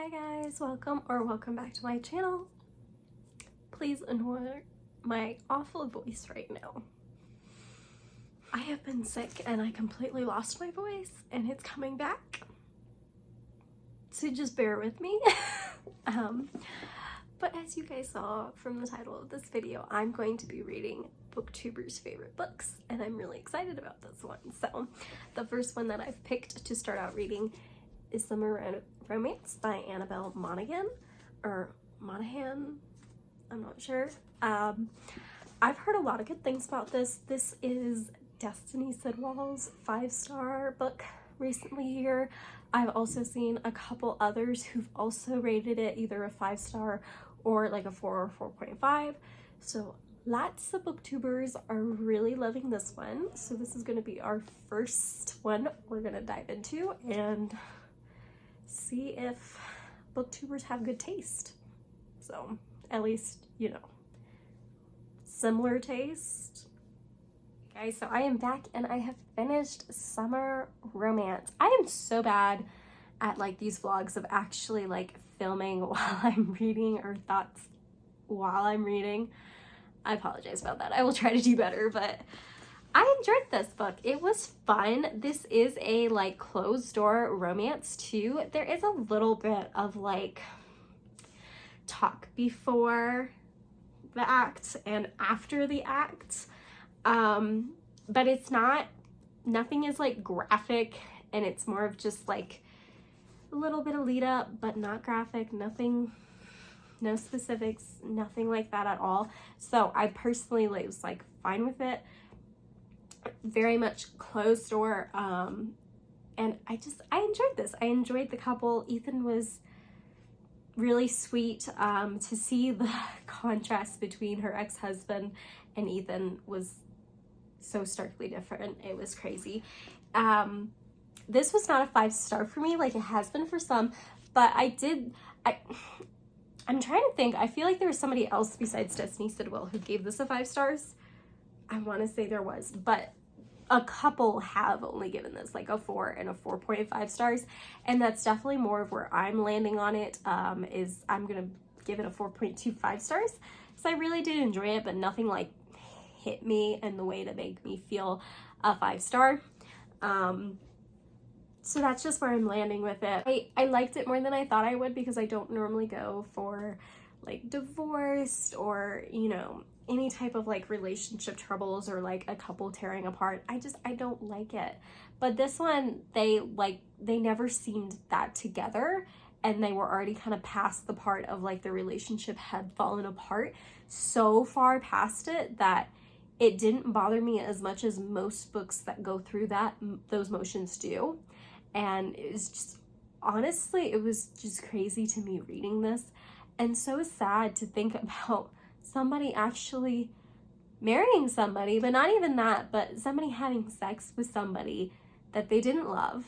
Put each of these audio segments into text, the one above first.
Hi guys, welcome back to my channel. Please ignore my awful voice right now. I have been sick and I completely lost my voice and it's coming back. So just bear with me. But as you guys saw from the title of this video, I'm going to be reading Booktubers' favorite books and I'm really excited about this one. So the first one that I've picked to start out reading is Some of Romance by Annabelle Monaghan, or Monahan, I'm not sure. I've heard a lot of good things about this. This is Destiny Sidwell's 5-star book recently here. I've also seen a couple others who've also rated it either a 5-star or like a 4 or 4.5. So lots of booktubers are really loving this one. So this is going to be our first one we're going to dive into and see if booktubers have good taste. So at least, you know, similar taste. Okay, so I am back and I have finished Summer Romance. I am so bad at like these vlogs of actually like filming while I'm reading or thoughts while I'm reading. I apologize about that. I will try to do better, but I enjoyed this book. It was fun. This is a like closed door romance too. There is a little bit of like talk before the act and after the act. But it's nothing is like graphic, and it's more of just like a little bit of lead up, but not graphic, nothing, no specifics, nothing like that at all. So I personally was like fine with it. Very much closed door, and I enjoyed this. I enjoyed the couple. Ethan was really sweet. To see the contrast between her ex-husband and Ethan was so starkly different. It was crazy. This was not a 5-star for me like it has been for some, but I'm trying to think. I feel like there was somebody else besides Destiny Sidwell who gave this a 5 stars. I want to say there was, but a couple have only given this like a 4 and a 4.5 stars, and that's definitely more of where I'm landing on it. Is I'm gonna give it a 4.25 stars. So I really did enjoy it, but nothing like hit me in the way to make me feel a 5-star. So that's just where I'm landing with it. I liked it more than I thought I would, because I don't normally go for like divorce or, you know, any type of like relationship troubles or like a couple tearing apart. I don't like it. But this one, they never seemed that together, and they were already kind of past the part of like the relationship had fallen apart, so far past it that it didn't bother me as much as most books that go through those motions do. And it was just, honestly, it was just crazy to me reading this, and so sad to think about somebody actually marrying somebody, but not even that, but somebody having sex with somebody that they didn't love,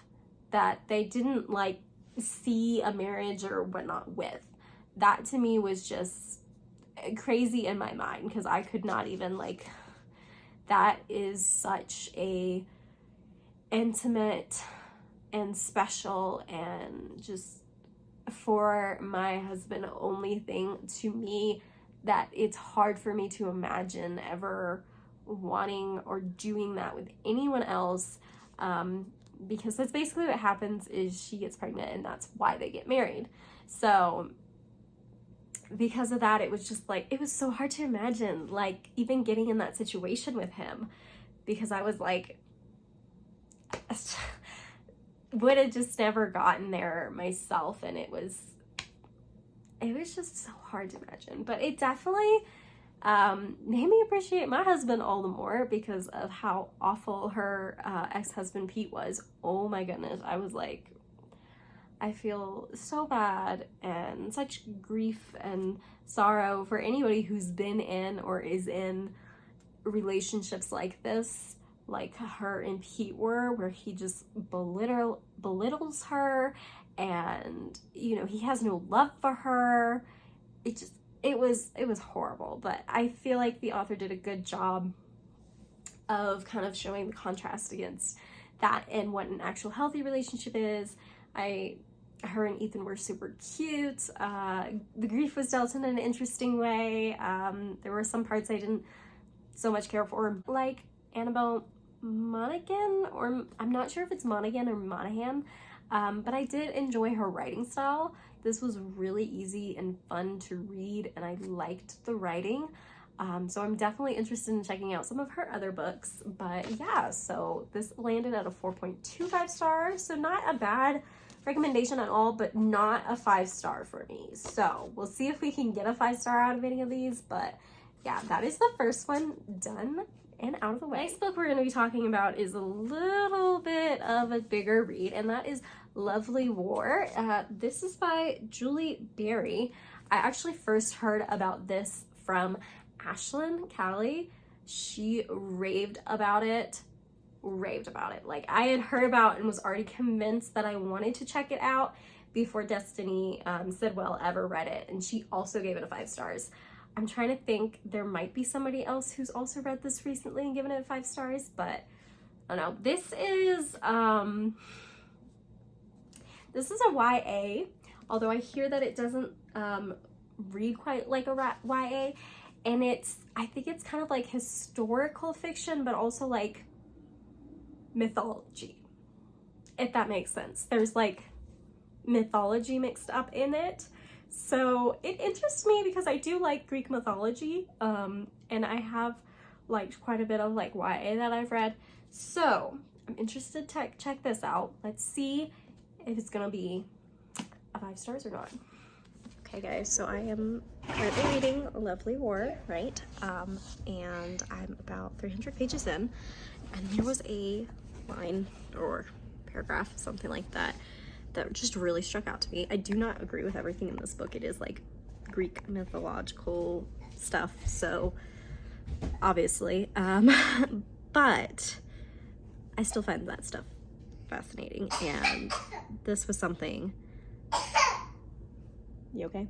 that they didn't like see a marriage or whatnot with. That to me was just crazy in my mind, because I could not even like, that is such a intimate and special and just for my husband only thing to me, that it's hard for me to imagine ever wanting or doing that with anyone else, because that's basically what happens, is she gets pregnant and that's why they get married. So because of that, it was just like, it was so hard to imagine like even getting in that situation with him, because I was like, would have just never gotten there myself, and it was just so hard to imagine. But it definitely made me appreciate my husband all the more because of how awful her ex-husband Pete was. Oh my goodness, I was like, I feel so bad and such grief and sorrow for anybody who's been in or is in relationships like this, like her and Pete were, where he just belittles her, and you know, he has no love for her. It was horrible. But I feel like the author did a good job of kind of showing the contrast against that and what an actual healthy relationship is. I her and Ethan were super cute. The grief was dealt in an interesting way. There were some parts I didn't so much care for, like Annabelle Monaghan, or I'm not sure if it's Monaghan or Monahan, but I did enjoy her writing style. This was really easy and fun to read, and I liked the writing. So I'm definitely interested in checking out some of her other books. But yeah, so this landed at a 4.25 stars, so not a bad recommendation at all, but not a 5-star for me. So we'll see if we can get a 5-star out of any of these. But yeah, that is the first one done and out of the way. The next book we're going to be talking about is a little bit of a bigger read, and that is Lovely War. This is by Julie Berry. I actually first heard about this from Ashlyn Callie. She raved about it. Like, I had heard about and was already convinced that I wanted to check it out before Destiny Sidwell ever read it, and she also gave it a 5 stars. I'm trying to think, there might be somebody else who's also read this recently and given it 5 stars, but I don't know. This is a YA, although I hear that it doesn't read quite like a YA, and I think it's kind of like historical fiction, but also like mythology, if that makes sense. There's like mythology mixed up in it. So it interests me because I do like Greek mythology, and I have liked quite a bit of like YA that I've read. So I'm interested to check this out. Let's see if it's gonna be a 5 stars or not. Okay guys, so I am currently reading Lovely War, right? And I'm about 300 pages in, and there was a line or paragraph, something like that, that just really struck out to me. I do not agree with everything in this book. It is like Greek mythological stuff, so obviously, but I still find that stuff fascinating, and this was something. You okay?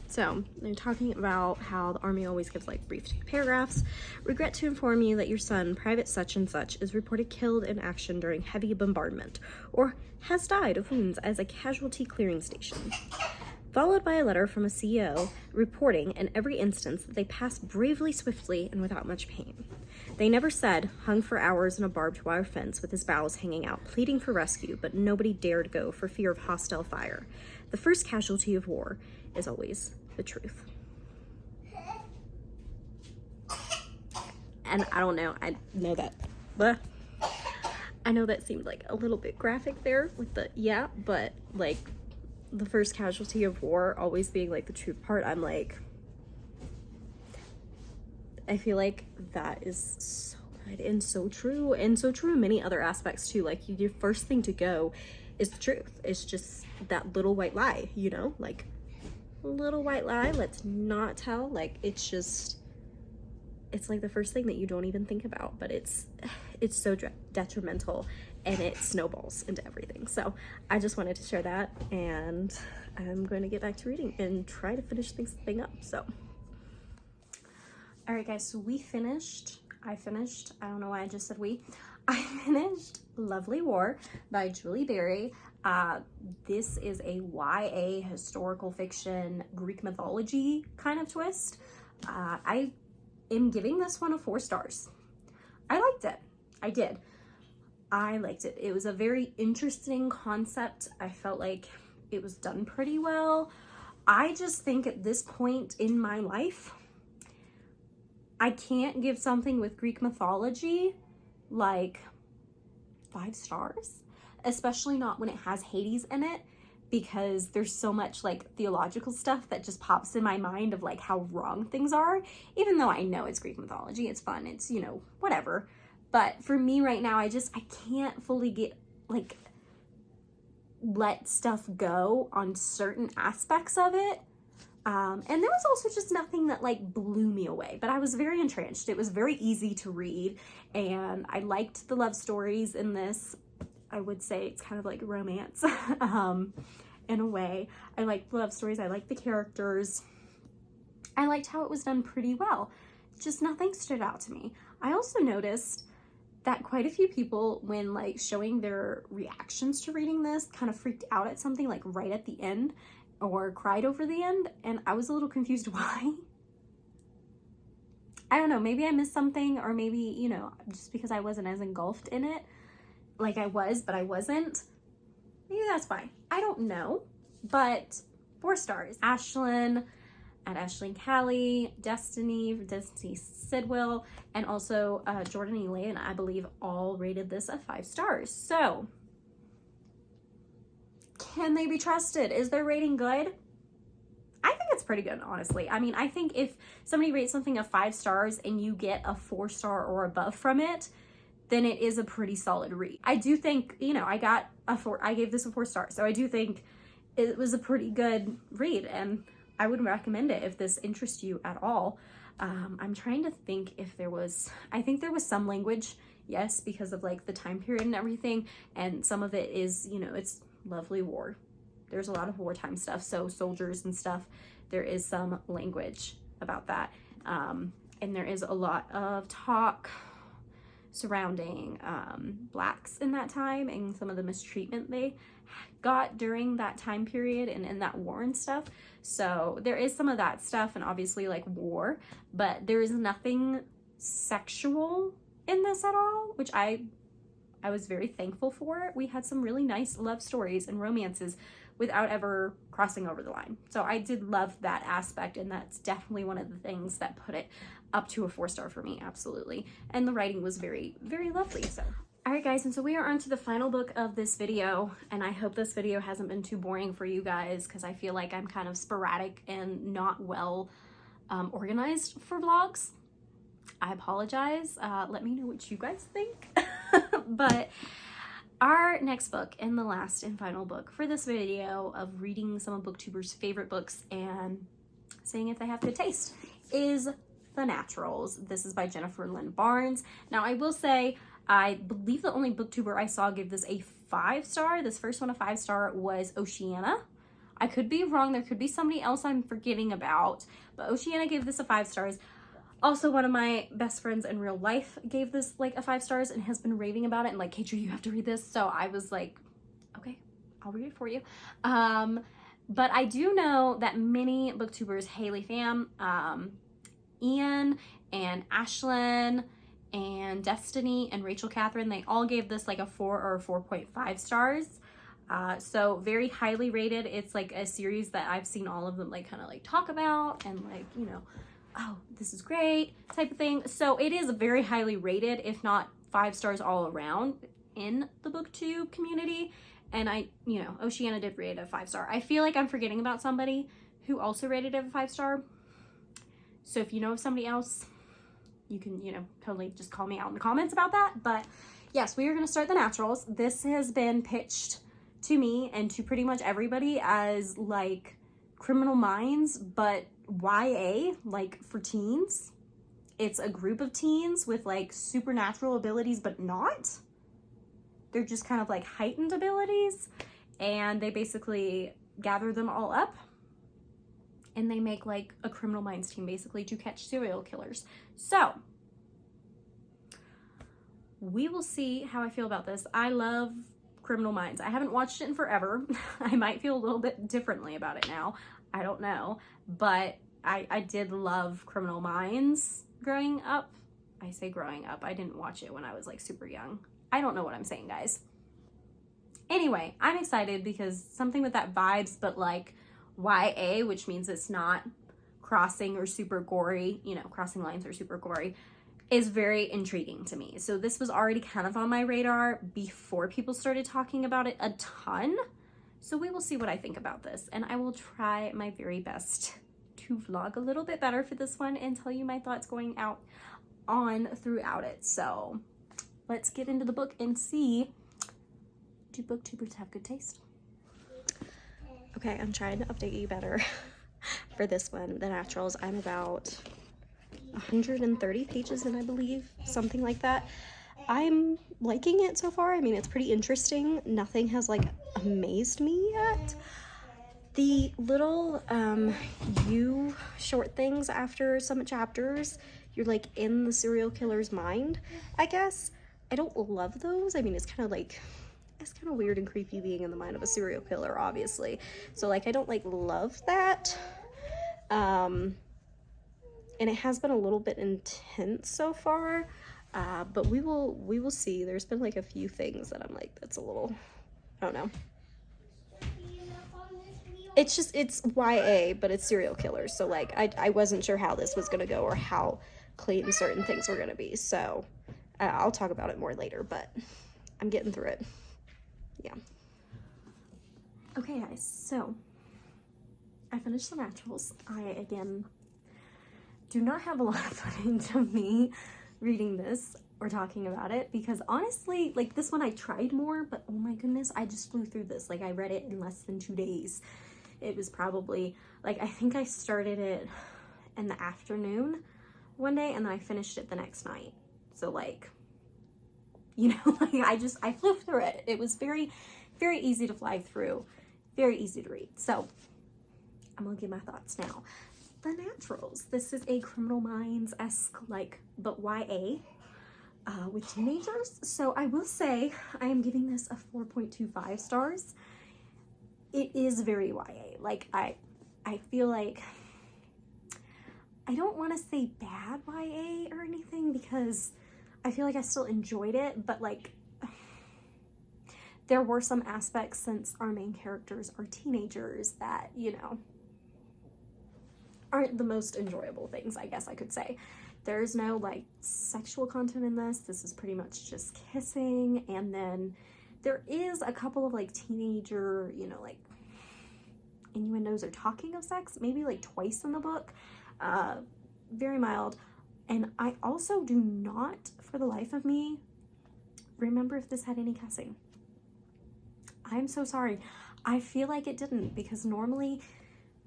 So they're talking about how the army always gives like brief paragraphs. Regret to inform you that your son, Private such and such, is reported killed in action during heavy bombardment, or has died of wounds as a casualty clearing station. Followed by a letter from a CEO reporting in every instance that they passed bravely, swiftly, and without much pain. They never said, hung for hours in a barbed wire fence with his bowels hanging out, pleading for rescue, but nobody dared go for fear of hostile fire. The first casualty of war is always the truth. And I don't know, I know that seemed like a little bit graphic there with the, yeah, but like the first casualty of war always being like the truth part, I'm like, I feel like that is so good and so true in many other aspects too. Like your first thing to go is the truth. It's just that little white lie, you know, like little white lie, let's not tell. Like it's like the first thing that you don't even think about, but it's so detrimental, and it snowballs into everything. So I just wanted to share that, and I'm going to get back to reading and try to finish this thing up. So all right guys, so I don't know why I just said I finished Lovely War by Julie Berry. This is a YA historical fiction Greek mythology kind of twist. I am giving this one a 4 stars. I liked it. I did. I liked it. It was a very interesting concept. I felt like it was done pretty well. I just think at this point in my life, I can't give something with Greek mythology like 5 stars, especially not when it has Hades in it, because there's so much like theological stuff that just pops in my mind of like how wrong things are, even though I know it's Greek mythology, it's fun, it's, you know, whatever. But for me right now, I can't fully get like let stuff go on certain aspects of it. And there was also just nothing that like blew me away, but I was very entranced. It was very easy to read, and I liked the love stories in this. I would say it's kind of like romance in a way. I liked the love stories. I liked the characters. I liked how it was done pretty well. Just nothing stood out to me. I also noticed that quite a few people, when like showing their reactions to reading this, kind of freaked out at something like right at the end or cried over the end, and I was a little confused why. I don't know, maybe I missed something, or maybe, you know, just because I wasn't as engulfed in it like I was, but I wasn't. Maybe that's why. I don't know, but 4 stars. Ashlyn at Ashlyn Callie, Destiny Sidwell, and also Jordan Elaine, and I believe all rated this a 5 stars. So, can they be trusted? Is their rating good? I think it's pretty good, honestly. I mean, I think if somebody rates something a 5 stars and you get a 4 star or above from it, then it is a pretty solid read. I do think, you know, I gave this a 4 star, so I do think it was a pretty good read, and I would recommend it if this interests you at all. I'm trying to think if I think there was some language, yes, because of like the time period and everything, and some of it is, you know, it's lovely war. There's a lot of wartime stuff, so soldiers and stuff, there is some language about that. And there is a lot of talk surrounding Blacks in that time and some of the mistreatment they got during that time period and in that war and stuff. So there is some of that stuff, and obviously like war, but there is nothing sexual in this at all, which I was very thankful for. We had some really nice love stories and romances without ever crossing over the line. So I did love that aspect, and that's definitely one of the things that put it up to a 4 star for me, absolutely. And the writing was very, very lovely. So, all right guys, and so we are on to the final book of this video, and I hope this video hasn't been too boring for you guys, because I feel like I'm kind of sporadic and not well organized for vlogs. I apologize. Let me know what you guys think. But our next book, and the last and final book for this video of reading some of Booktubers' favorite books and saying if they have good taste, is The Naturals. This is by Jennifer Lynn Barnes. Now, I will say, I believe the only booktuber I saw give this a 5 star. This first one, a 5 star, was Oceana. I could be wrong. There could be somebody else I'm forgetting about, but Oceana gave this a 5 stars. Also, one of my best friends in real life gave this like a 5 stars and has been raving about it and like, Katra, you have to read this. So I was like, okay, I'll read it for you. But I do know that many booktubers, Haley Pham, Ian and Ashlyn and Destiny and Rachel Catherine, they all gave this like a 4 or 4.5 stars. So very highly rated. It's like a series that I've seen all of them like kind of like talk about and like, you know, oh, this is great type of thing. So it is very highly rated, if not 5 stars all around in the booktube community. And you know, Oceana did rate it a 5 star. I feel like I'm forgetting about somebody who also rated it a 5 star. So if you know of somebody else, you can, you know, totally just call me out in the comments about that. But yes, we are going to start The Naturals. This has been pitched to me and to pretty much everybody as like Criminal Minds, but YA, like for teens. It's a group of teens with like supernatural abilities, but not. They're just kind of like heightened abilities, and they basically gather them all up and they make like a Criminal Minds team basically to catch serial killers. So we will see how I feel about this. I love Criminal Minds. I haven't watched it in forever. I might feel a little bit differently about it now. I don't know, but I did love Criminal Minds growing up. I say growing up. I didn't watch it when I was like super young. I don't know what I'm saying, guys. Anyway, I'm excited because something with that vibes, but like YA, which means it's not crossing or super gory, you know, crossing lines or super gory, is very intriguing to me. So this was already kind of on my radar before people started talking about it a ton. So we will see what I think about this, and I will try my very best to vlog a little bit better for this one and tell you my thoughts going out on throughout it. So let's get into the book and see, do booktubers have good taste? Okay, I'm trying to update you better for this one, The Naturals. I'm about 130 pages in, I believe, something like that. I'm liking it so far. I mean, it's pretty interesting. Nothing has like amazed me yet. The little you short things after some chapters, you're like in the serial killer's mind, I guess. I don't love those. I mean, it's kind of weird and creepy being in the mind of a serial killer, obviously. So like, I don't like love that. And it has been a little bit intense so far. But we will see. There's been like a few things that I'm like, that's a little, I don't know. It's YA, but it's serial killers. So like, I wasn't sure how this was gonna go or how clean certain things were gonna be. So I'll talk about it more later, but I'm getting through it. Yeah. Okay guys, so I finished The Naturals. I, again, do not have a lot of footage of me reading this or talking about it because honestly, like this one I tried more, but oh my goodness, I just flew through this. Like I read it in less than 2 days. It was probably, like, I think I started it in the afternoon one day and then I finished it the next night. So like, you know, like I flew through it. It was very, very easy to fly through, very easy to read. So I'm gonna give my thoughts now. The Naturals. This is a Criminal Minds-esque, like, but YA with teenagers. So I will say I am giving this a 4.25 stars. It is very YA. Like, I feel like, I don't want to say bad YA or anything because I feel like I still enjoyed it, but like, there were some aspects since our main characters are teenagers that, you know, aren't the most enjoyable things, I guess I could say. There's no like sexual content in this. This is pretty much just kissing, and then there is a couple of like teenager, you know, like innuendos or talking of sex, maybe like twice in the book. Very mild. And I also do not, for the life of me, remember if this had any cussing. I'm so sorry. I feel like it didn't, because normally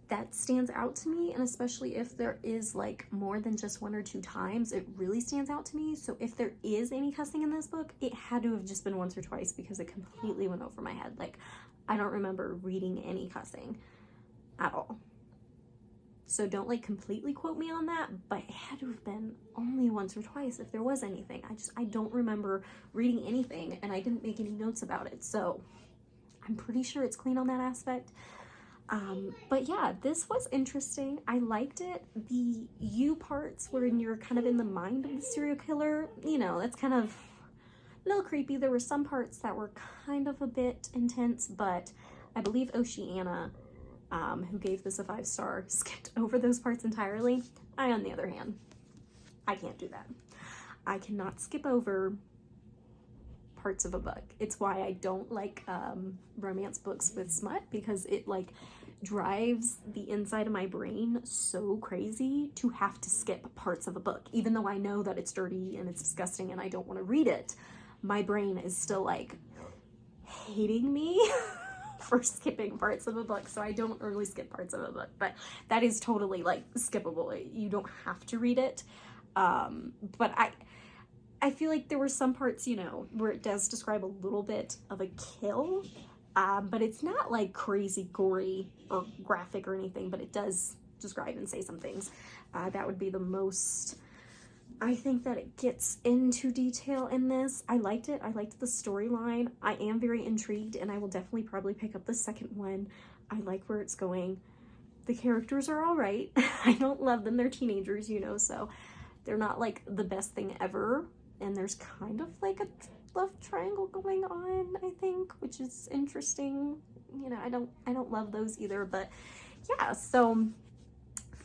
that stands out to me, and especially if there is like more than just 1 or 2 times, it really stands out to me. So if there is any cussing in this book, it had to have just been once or twice because it completely went over my head. Like, I don't remember reading any cussing at all. So don't like completely quote me on that, but it had to have been only once or twice if there was anything. I don't remember reading anything, and I didn't make any notes about it. So I'm pretty sure it's clean on that aspect. But yeah, this was interesting. I liked it. The you parts when you're kind of in the mind of the serial killer, you know, that's kind of a little creepy. There were some parts that were kind of a bit intense, but I believe Oceana, who gave this a 5-star, skipped over those parts entirely. I, on the other hand, I can't do that. I cannot skip over parts of a book. It's why I don't like romance books with smut, because it like drives the inside of my brain so crazy to have to skip parts of a book. Even though I know that it's dirty and it's disgusting and I don't want to read it, my brain is still like hating me for skipping parts of a book. So I don't really skip parts of a book, but that is totally like skippable. You don't have to read it. But I feel like there were some parts, you know, where it does describe a little bit of a kill, but it's not like crazy gory or graphic or anything, but it does describe and say some things. That would be the most, I think, that it gets into detail in this. I liked it. I liked the storyline. I am very intrigued, and I will definitely probably pick up the second one. I like where it's going. The characters are all right. I don't love them. They're teenagers, you know, so they're not like the best thing ever. And there's kind of like a love triangle going on, I think, which is interesting. You know, I don't love those either, but yeah, so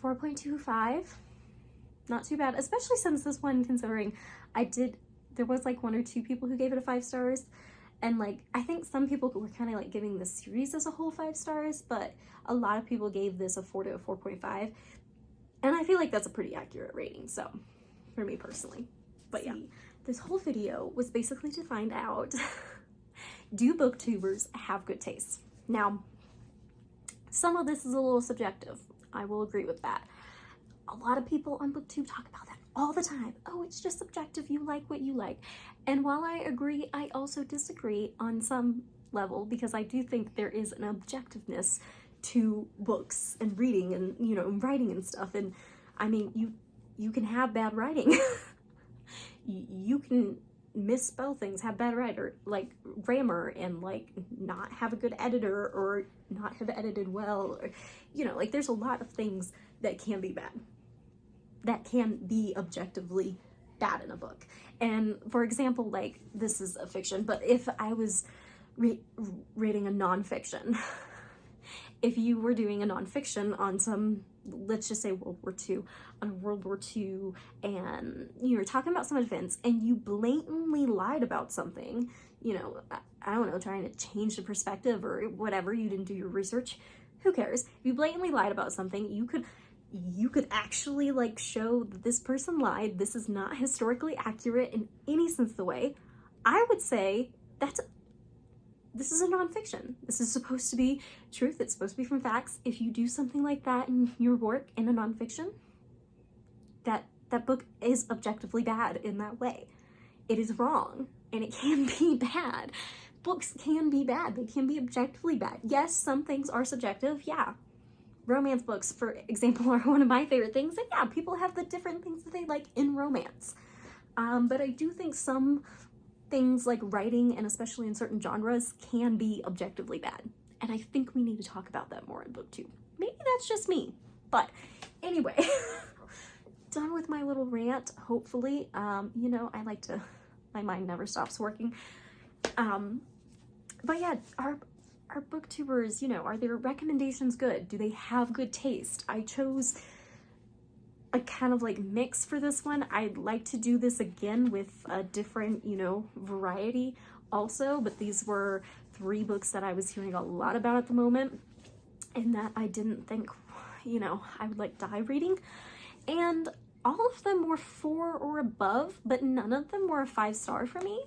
4.25, not too bad, especially since this one, considering there was like 1 or 2 people who gave it a 5 stars, and like I think some people were kind of like giving the series as a whole 5 stars, but a lot of people gave this a 4 to a 4.5, and I feel like that's a pretty accurate rating, so for me personally. But yeah, this whole video was basically to find out, do booktubers have good taste? Now, some of this is a little subjective. I will agree with that. A lot of people on BookTube talk about that all the time. Oh, it's just subjective. You like what you like. And while I agree, I also disagree on some level, because I do think there is an objectiveness to books and reading and, you know, writing and stuff. And I mean, you can have bad writing. You can misspell things, have bad writer, like grammar, and like not have a good editor or not have edited well, or, you know, like there's a lot of things that can be bad, that can be objectively bad in a book. And for example, like this is a fiction, but if I was reading a nonfiction, if you were doing a nonfiction on some, let's just say World War II, on World War II, and you were talking about some events and you blatantly lied about something, you know, I don't know, trying to change the perspective or whatever, you didn't do your research, who cares? If you blatantly lied about something, you could actually like show that this person lied, this is not historically accurate in any sense of the way. I would say this is a nonfiction. This is supposed to be truth. It's supposed to be from facts. If you do something like that in your work in a nonfiction, that book is objectively bad in that way. It is wrong, and it can be bad. Books can be bad. They can be objectively bad. Yes, some things are subjective. Yeah. Romance books, for example, are one of my favorite things. And yeah, people have the different things that they like in romance. But I do think some things like writing, and especially in certain genres, can be objectively bad. And I think we need to talk about that more in BookTube. Maybe that's just me. But anyway, done with my little rant, hopefully. You know, my mind never stops working. But yeah, our booktubers, you know, are their recommendations good? Do they have good taste? I chose a kind of like mix for this one. I'd like to do this again with a different, you know, variety also, but these were 3 books that I was hearing a lot about at the moment and that I didn't think, you know, I would like die reading. And all of them were 4 or above, but none of them were a 5-star for me.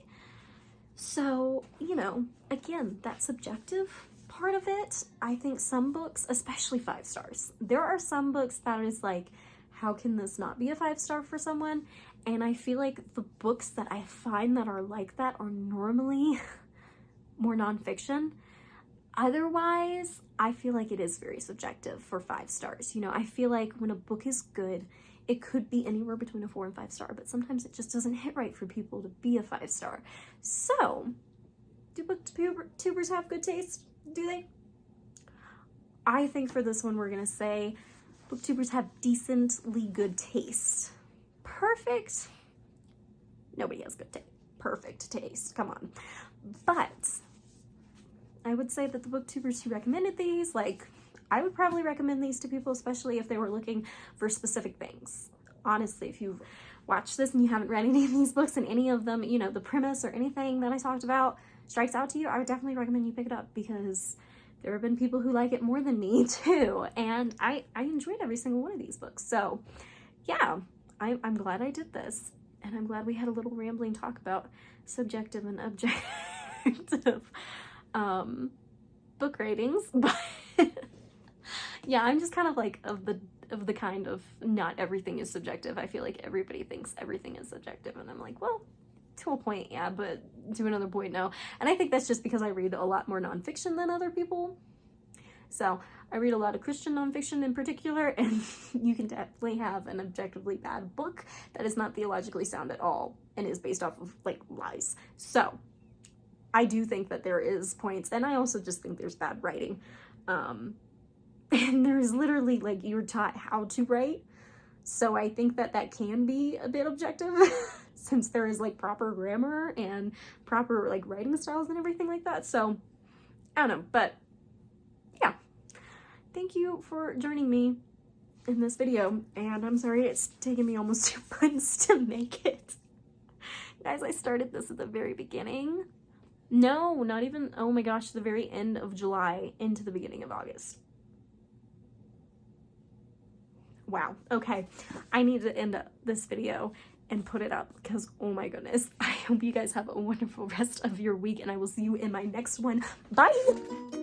So, you know, again, that subjective part of it, I think some books, especially 5 stars, there are some books that is like, how can this not be a 5-star for someone? And I feel like the books that I find that are like that are normally more nonfiction. Otherwise, I feel like it is very subjective for 5 stars. You know, I feel like when a book is good, it could be anywhere between a 4 and 5-star, but sometimes it just doesn't hit right for people to be a 5-star. So, do booktubers have good taste? Do they? I think for this one, we're gonna say booktubers have decently good taste. Perfect? Nobody has good taste. Perfect taste. Come on. But I would say that the booktubers who recommended these, like, I would probably recommend these to people, especially if they were looking for specific things. Honestly, if you've watched this and you haven't read any of these books and any of them, you know, the premise or anything that I talked about strikes out to you, I would definitely recommend you pick it up, because there have been people who like it more than me too, and I enjoyed every single one of these books. So yeah, I'm glad I did this, and I'm glad we had a little rambling talk about subjective and objective book ratings. But yeah, I'm just kind of like of the kind of not everything is subjective. I feel like everybody thinks everything is subjective, and I'm like, well, to a point, yeah, but to another point, no. And I think that's just because I read a lot more nonfiction than other people. So I read a lot of Christian nonfiction in particular, and you can definitely have an objectively bad book that is not theologically sound at all and is based off of like lies. So I do think that there is points, and I also just think there's bad writing. And there's literally like, you're taught how to write. So I think that can be a bit objective since there is like proper grammar and proper like writing styles and everything like that. So I don't know, but yeah, thank you for joining me in this video, and I'm sorry it's taken me almost 2 months to make it. Guys, I started this at the very beginning. No, not even, oh my gosh, the very end of July into the beginning of August. Wow, okay, I need to end this video and put it up because, oh my goodness, I hope you guys have a wonderful rest of your week, and I will see you in my next one. Bye!